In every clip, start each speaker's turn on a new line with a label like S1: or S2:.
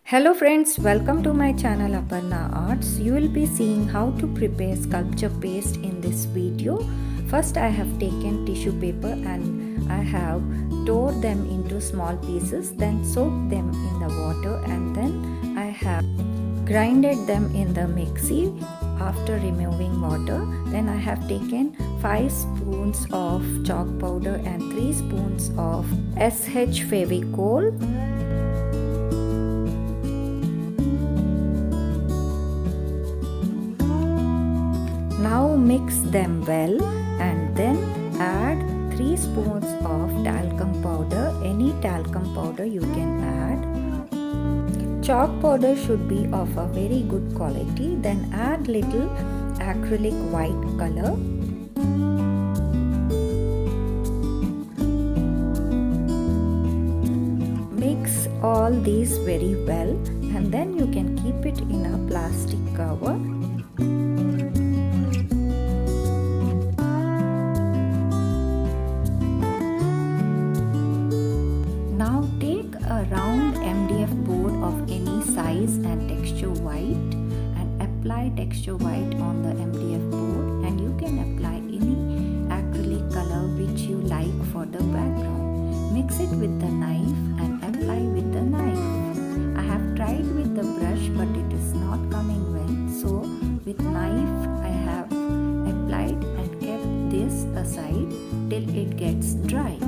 S1: Hello friends, welcome to my channel Aparna Arts. You will be seeing how to prepare sculpture paste in this video. First I have taken tissue paper and I have tore them into small pieces, then soaked them in the water, and then I have grinded them in the mixie after removing water. Then I have taken 5 spoons of chalk powder and 3 spoons of SH Fevicol. Now mix them well and then add 3 spoons of talcum powder. Any talcum powder you can add. Chalk powder should be of a very good quality. Then add little acrylic white color. Mix all these very well and then you can keep it in a plastic cover. Now take a round MDF board of any size and texture white and apply texture white on the MDF board, and you can apply any acrylic color which you like for the background. Mix it with the knife and apply with the knife. I have tried with the brush but it is not coming well, so with knife I have applied and kept this aside till it gets dry.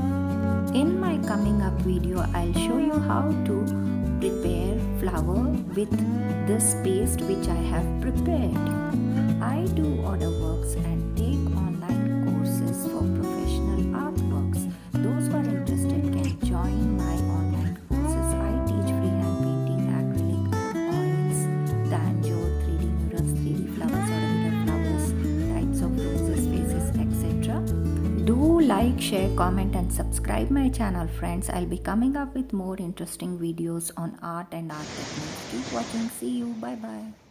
S1: In my coming up video, I'll show you how to prepare flower with this paste which I have prepared. I do order works and take online courses for professional artworks. Those who are interested can join my online courses. I teach freehand painting, acrylic, oils, danjo, 3D murals, 3D flowers, ornamental flowers, types of roses, faces, etc. Do like, share, comment and subscribe my channel friends. I'll be coming up with more interesting videos on art and art techniques. Keep watching. See you. Bye bye.